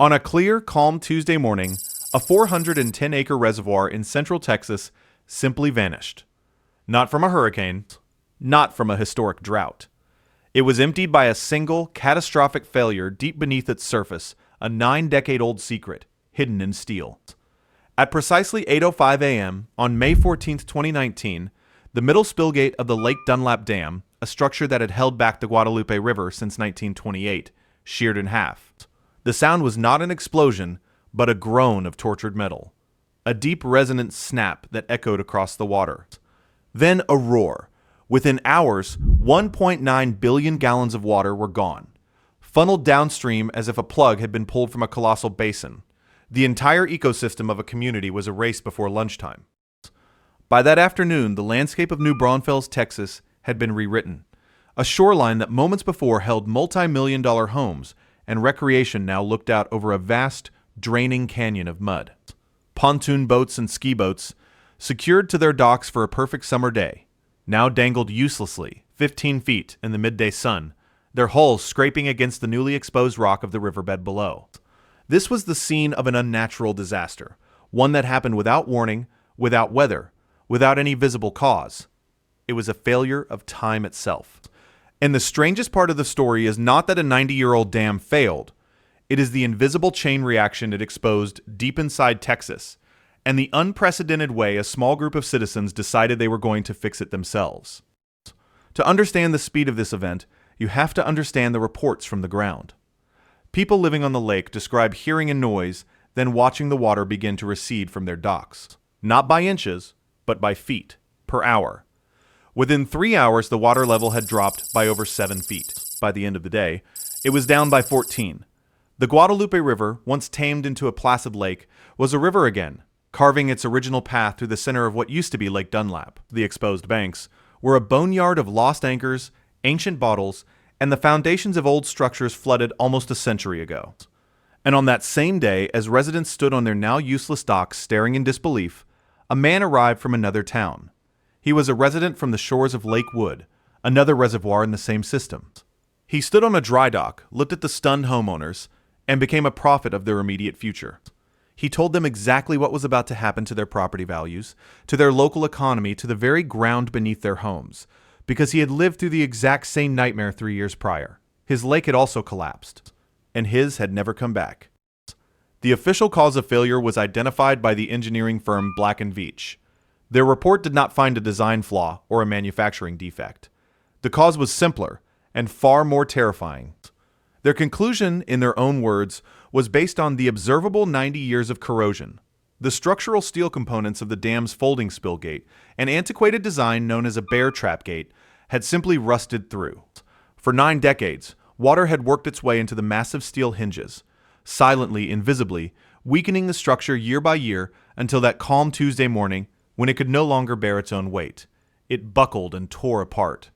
On a clear, calm Tuesday morning, a 410-acre reservoir in central Texas simply vanished. Not from a hurricane, not from a historic drought. It was emptied by a single, catastrophic failure deep beneath its surface, a 9-decade-old secret, hidden in steel. At precisely 8:05 a.m. on May 14, 2019, the middle spillgate of the Lake Dunlap Dam, a structure that had held back the Guadalupe River since 1928, sheared in half. The sound was not an explosion, but a groan of tortured metal. A deep resonant snap that echoed across the water. Then a roar. Within hours, 1.9 billion gallons of water were gone, funneled downstream as if a plug had been pulled from a colossal basin. The entire ecosystem of a community was erased before lunchtime. By that afternoon, the landscape of New Braunfels, Texas, had been rewritten. A shoreline that moments before held multi-million-dollar homes and recreation now looked out over a vast, draining canyon of mud. Pontoon boats and ski boats, secured to their docks for a perfect summer day, now dangled uselessly 15 feet in the midday sun, their hulls scraping against the newly exposed rock of the riverbed below. This was the scene of an unnatural disaster, one that happened without warning, without weather, without any visible cause. It was a failure of time itself. And the strangest part of the story is not that a 90-year-old dam failed. It is the invisible chain reaction it exposed deep inside Texas, and the unprecedented way a small group of citizens decided they were going to fix it themselves. To understand the speed of this event, you have to understand the reports from the ground. People living on the lake describe hearing a noise, then watching the water begin to recede from their docks. Not by inches, but by feet, per hour. Within 3 hours, the water level had dropped by over 7 feet. By the end of the day, it was down by 14. The Guadalupe River, once tamed into a placid lake, was a river again, carving its original path through the center of what used to be Lake Dunlap. The exposed banks were a boneyard of lost anchors, ancient bottles, and the foundations of old structures flooded almost a century ago. And on that same day, as residents stood on their now useless docks staring in disbelief, a man arrived from another town. He was a resident from the shores of Lake Wood, another reservoir in the same system. He stood on a dry dock, looked at the stunned homeowners, and became a prophet of their immediate future. He told them exactly what was about to happen to their property values, to their local economy, to the very ground beneath their homes, because he had lived through the exact same nightmare 3 years prior. His lake had also collapsed, and his had never come back. The official cause of failure was identified by the engineering firm Black & Veatch. Their report did not find a design flaw or a manufacturing defect. The cause was simpler and far more terrifying. Their conclusion, in their own words, was based on the observable 90 years of corrosion. The structural steel components of the dam's folding spillgate, an antiquated design known as a bear trap gate, had simply rusted through. For 9 decades, water had worked its way into the massive steel hinges, silently, invisibly, weakening the structure year by year until that calm Tuesday morning when it could no longer bear its own weight. It buckled and tore apart.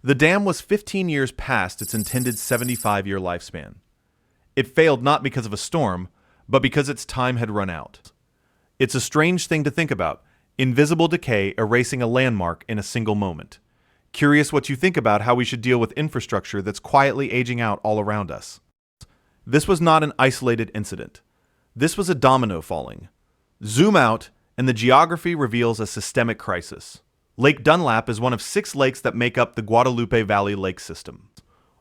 The dam was 15 years past its intended 75-year lifespan. It failed not because of a storm, but because its time had run out. It's a strange thing to think about, invisible decay erasing a landmark in a single moment. Curious what you think about how we should deal with infrastructure that's quietly aging out all around us. This was not an isolated incident. This was a domino falling. Zoom out, and the geography reveals a systemic crisis. Lake Dunlap is one of 6 lakes that make up the Guadalupe Valley Lakes system,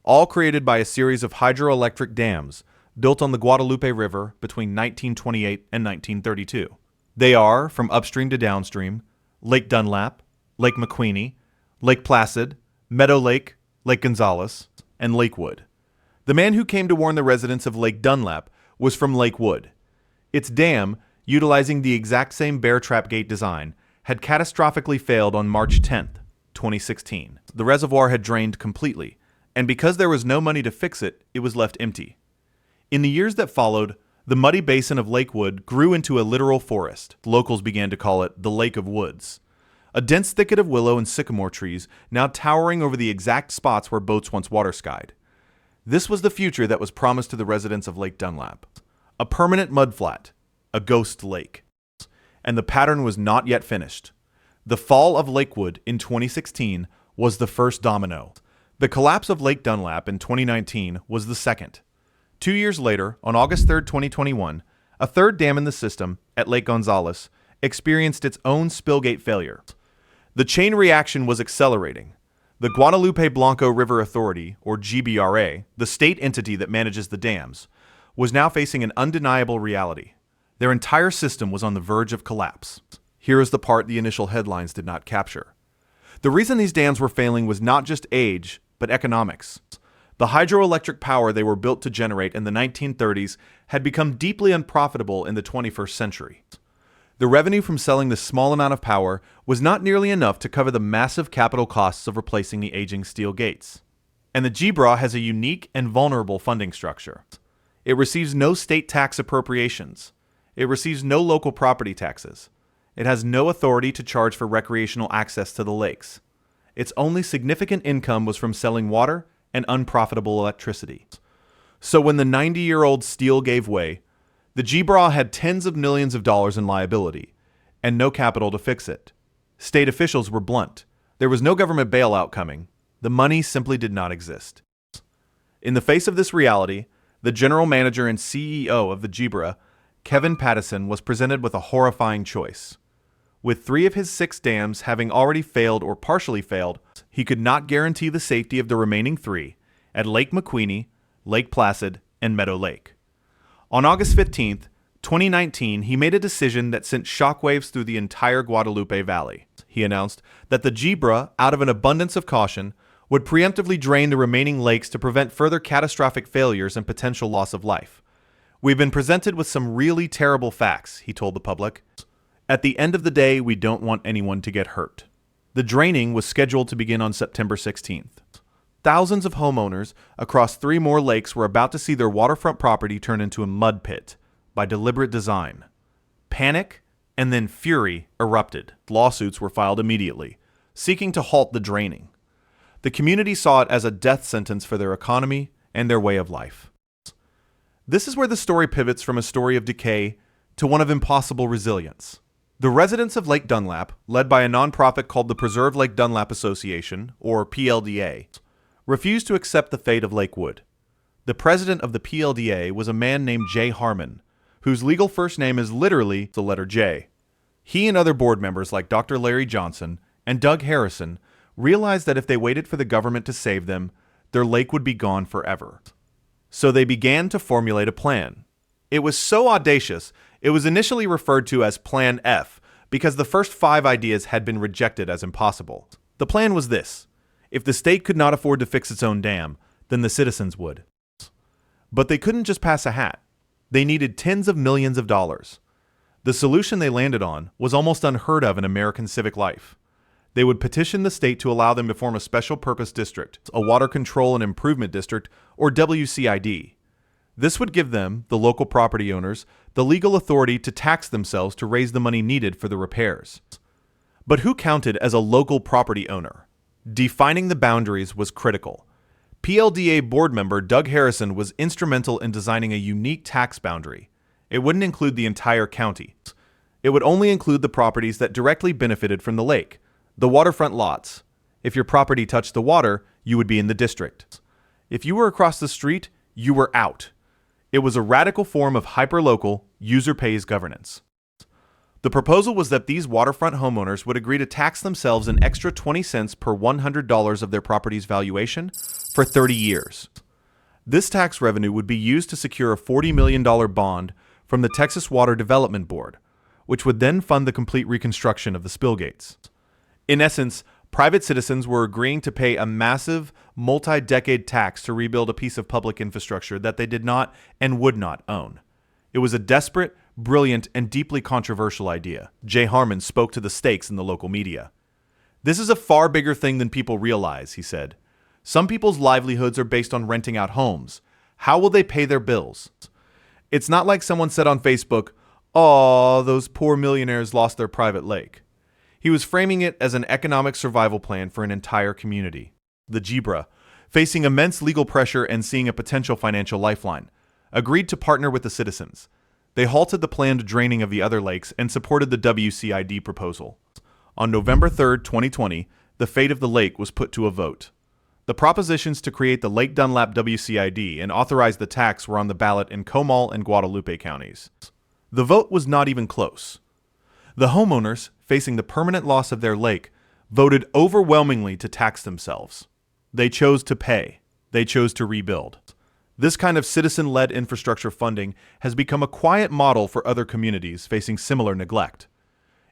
all created by a series of hydroelectric dams built on the Guadalupe River between 1928 and 1932. They are, from upstream to downstream, Lake Dunlap, Lake McQueeney, Lake Placid, Meadow Lake, Lake Gonzales, and Lake Wood. The man who came to warn the residents of Lake Dunlap was from Lake Wood. Its dam, utilizing the exact same bear trap gate design, had catastrophically failed on March 10th, 2016. The reservoir had drained completely, and because there was no money to fix it, it was left empty. In the years that followed, the muddy basin of Lake Wood grew into a literal forest. Locals began to call it the Lake of Woods. A dense thicket of willow and sycamore trees now towering over the exact spots where boats once water-skied. This was the future that was promised to the residents of Lake Dunlap. A permanent mudflat, a ghost lake. And the pattern was not yet finished. The fall of Lakewood in 2016 was the first domino. The collapse of Lake Dunlap in 2019 was the second. 2 years later, on August 3, 2021, a third dam in the system, at Lake Gonzales, experienced its own spillgate failure. The chain reaction was accelerating. The Guadalupe Blanco River Authority, or GBRA, the state entity that manages the dams, was now facing an undeniable reality. Their entire system was on the verge of collapse. Here is the part the initial headlines did not capture. The reason these dams were failing was not just age, but economics. The hydroelectric power they were built to generate in the 1930s had become deeply unprofitable in the 21st century. The revenue from selling this small amount of power was not nearly enough to cover the massive capital costs of replacing the aging steel gates. And the GBRA has a unique and vulnerable funding structure. It receives no state tax appropriations. It receives no local property taxes. It has no authority to charge for recreational access to the lakes. Its only significant income was from selling water and unprofitable electricity. So when the 90-year-old steel gave way, the GBRA had tens of millions of dollars in liability, and no capital to fix it. State officials were blunt. There was no government bailout coming. The money simply did not exist. In the face of this reality, the general manager and CEO of the GBRA, Kevin Pattison, was presented with a horrifying choice. With 3 of his 6 dams having already failed or partially failed, he could not guarantee the safety of the remaining 3 at Lake McQueeney, Lake Placid, and Meadow Lake. On August 15, 2019, he made a decision that sent shockwaves through the entire Guadalupe Valley. He announced that the GBRA, out of an abundance of caution, would preemptively drain the remaining lakes to prevent further catastrophic failures and potential loss of life. We've been presented with some really terrible facts, he told the public. At the end of the day, we don't want anyone to get hurt. The draining was scheduled to begin on September 16th. Thousands of homeowners across 3 more lakes were about to see their waterfront property turn into a mud pit by deliberate design. Panic and then fury erupted. Lawsuits were filed immediately, seeking to halt the draining. The community saw it as a death sentence for their economy and their way of life. This is where the story pivots from a story of decay to one of impossible resilience. The residents of Lake Dunlap, led by a nonprofit called the Preserve Lake Dunlap Association, or PLDA, refused to accept the fate of Lakewood. The president of the PLDA was a man named Jay Harmon, whose legal first name is literally the letter J. He and other board members like Dr. Larry Johnson and Doug Harrison realized that if they waited for the government to save them, their lake would be gone forever. So they began to formulate a plan. It was so audacious, it was initially referred to as Plan F because the first 5 ideas had been rejected as impossible. The plan was this: if the state could not afford to fix its own dam, then the citizens would. But they couldn't just pass a hat. They needed tens of millions of dollars. The solution they landed on was almost unheard of in American civic life. They would petition the state to allow them to form a special purpose district, a water control and improvement district, or WCID. This would give them, the local property owners, the legal authority to tax themselves to raise the money needed for the repairs. But who counted as a local property owner? Defining the boundaries was critical. PLDA board member Doug Harrison was instrumental in designing a unique tax boundary. It wouldn't include the entire county. It would only include the properties that directly benefited from the lake, the waterfront lots. If your property touched the water, you would be in the district. If you were across the street, you were out. It was a radical form of hyperlocal, user-pays governance. The proposal was that these waterfront homeowners would agree to tax themselves an extra 20 cents per $100 of their property's valuation for 30 years. This tax revenue would be used to secure a $40 million bond from the Texas Water Development Board, which would then fund the complete reconstruction of the spillgates. In essence, private citizens were agreeing to pay a massive, multi-decade tax to rebuild a piece of public infrastructure that they did not and would not own. It was a desperate, brilliant, and deeply controversial idea. Jay Harmon spoke to the stakes in the local media. "This is a far bigger thing than people realize," he said. "Some people's livelihoods are based on renting out homes. How will they pay their bills? It's not like someone said on Facebook, 'Aw, those poor millionaires lost their private lake.'" He was framing it as an economic survival plan for an entire community. The GBRA, facing immense legal pressure and seeing a potential financial lifeline, agreed to partner with the citizens. They halted the planned draining of the other lakes and supported the WCID proposal. On November 3, 2020, the fate of the lake was put to a vote. The The propositions to create the Lake Dunlap WCID and authorize the tax were on the ballot in Comal and Guadalupe counties. The vote was not even close. The homeowners, facing the permanent loss of their lake, voted overwhelmingly to tax themselves. They chose to pay. They chose to rebuild. This kind of citizen-led infrastructure funding has become a quiet model for other communities facing similar neglect.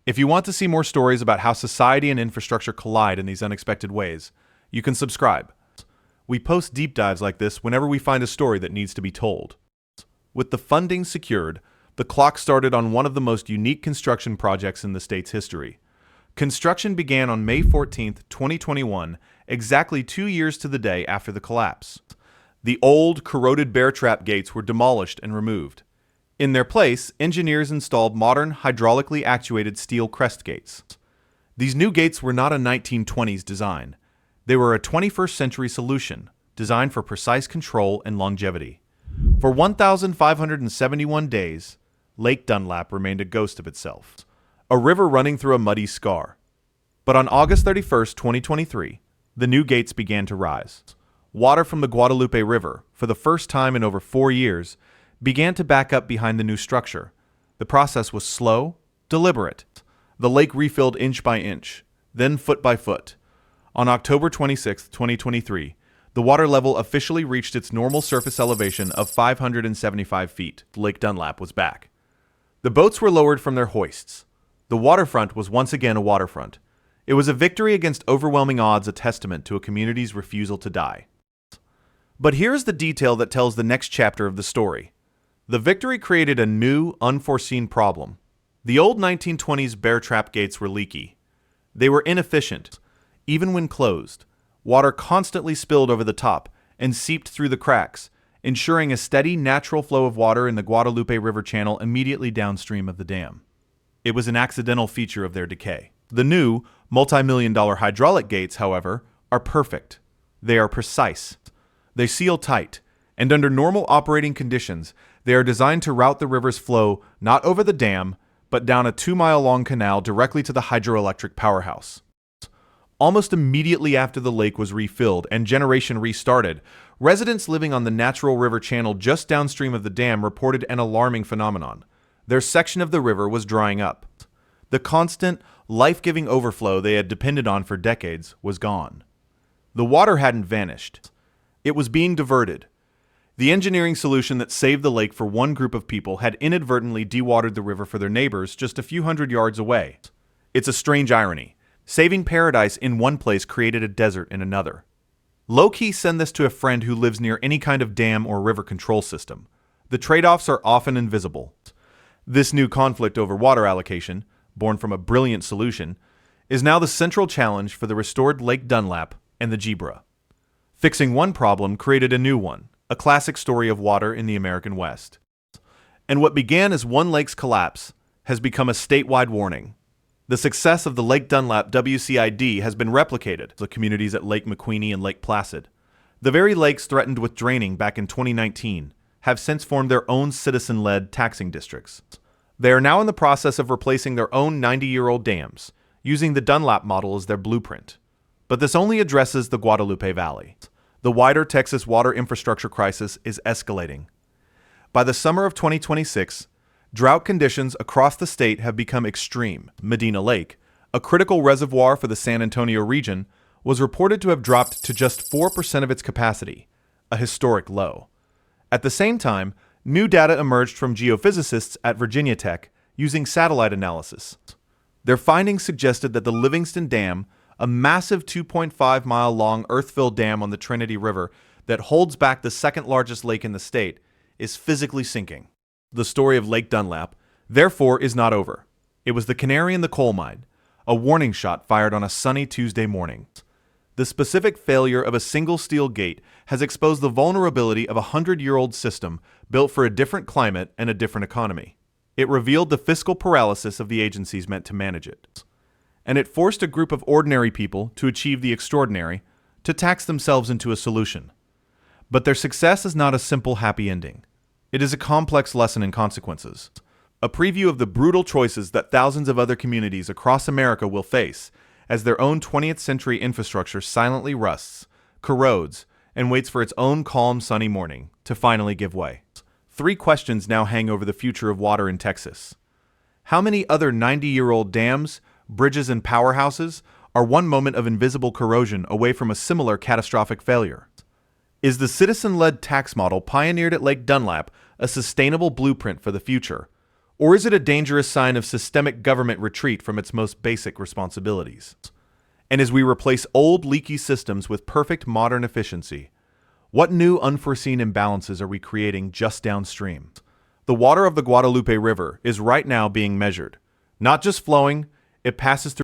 If you want to see more stories about how society and infrastructure collide in these unexpected ways, you can subscribe. We post deep dives like this whenever we find a story that needs to be told. With the funding secured, the clock started on one of the most unique construction projects in the state's history. Construction began on May 14, 2021, exactly 2 years to the day after the collapse. The old, corroded bear trap gates were demolished and removed. In their place, engineers installed modern, hydraulically actuated steel crest gates. These new gates were not a 1920s design. They were a 21st century solution, designed for precise control and longevity. For 1,571 days, Lake Dunlap remained a ghost of itself, a river running through a muddy scar. But on August 31, 2023, the new gates began to rise. Water from the Guadalupe River, for the first time in over 4 years, began to back up behind the new structure. The process was slow, deliberate. The lake refilled inch by inch, then foot by foot. On October 26, 2023, the water level officially reached its normal surface elevation of 575 feet. Lake Dunlap was back. The boats were lowered from their hoists. The waterfront was once again a waterfront. It was a victory against overwhelming odds, a testament to a community's refusal to die. But here's the detail that tells the next chapter of the story. The victory created a new, unforeseen problem. The old 1920s bear trap gates were leaky. They were inefficient. Even when closed, water constantly spilled over the top and seeped through the cracks, ensuring a steady, natural flow of water in the Guadalupe River channel immediately downstream of the dam. It was an accidental feature of their decay. The new, multi-million-dollar hydraulic gates, however, are perfect. They are precise. They seal tight, and under normal operating conditions, they are designed to route the river's flow not over the dam, but down a 2-mile-long canal directly to the hydroelectric powerhouse. Almost immediately after the lake was refilled and generation restarted, residents living on the natural river channel just downstream of the dam reported an alarming phenomenon. Their section of the river was drying up. The constant, life-giving overflow they had depended on for decades was gone. The water hadn't vanished. It was being diverted. The engineering solution that saved the lake for one group of people had inadvertently dewatered the river for their neighbors just a few hundred yards away. It's a strange irony. Saving paradise in one place created a desert in another. Low-key, send this to a friend who lives near any kind of dam or river control system. The trade-offs are often invisible. This new conflict over water allocation, born from a brilliant solution, is now the central challenge for the restored Lake Dunlap and the Gibra. Fixing one problem created a new one, a classic story of water in the American West. And what began as one lake's collapse has become a statewide warning. The success of the Lake Dunlap WCID has been replicated to the communities at Lake McQueeney and Lake Placid. The very lakes threatened with draining back in 2019 have since formed their own citizen-led taxing districts. They are now in the process of replacing their own 90-year-old dams, using the Dunlap model as their blueprint. But this only addresses the Guadalupe Valley. The wider Texas water infrastructure crisis is escalating. By the summer of 2026, drought conditions across the state have become extreme. Medina Lake, a critical reservoir for the San Antonio region, was reported to have dropped to just 4% of its capacity, a historic low. At the same time, new data emerged from geophysicists at Virginia Tech using satellite analysis. Their findings suggested that the Livingston Dam, a massive 2.5-mile-long earth-filled dam on the Trinity River that holds back the second-largest lake in the state, is physically sinking. The story of Lake Dunlap, therefore, is not over. It was the canary in the coal mine, a warning shot fired on a sunny Tuesday morning. The specific failure of a single steel gate has exposed the vulnerability of a 100-year-old system built for a different climate and a different economy. It revealed the fiscal paralysis of the agencies meant to manage it. And it forced a group of ordinary people to achieve the extraordinary, to tax themselves into a solution. But their success is not a simple happy ending. It is a complex lesson in consequences. A preview of the brutal choices that thousands of other communities across America will face as their own 20th century infrastructure silently rusts, corrodes, and waits for its own calm, sunny morning to finally give way. 3 questions now hang over the future of water in Texas. How many other 90-year-old dams, bridges, and powerhouses are one moment of invisible corrosion away from a similar catastrophic failure? Is the citizen-led tax model pioneered at Lake Dunlap a sustainable blueprint for the future? Or is it a dangerous sign of systemic government retreat from its most basic responsibilities? And as we replace old leaky systems with perfect modern efficiency, what new unforeseen imbalances are we creating just downstream? The water of the Guadalupe River is right now being measured. Not just flowing, it passes through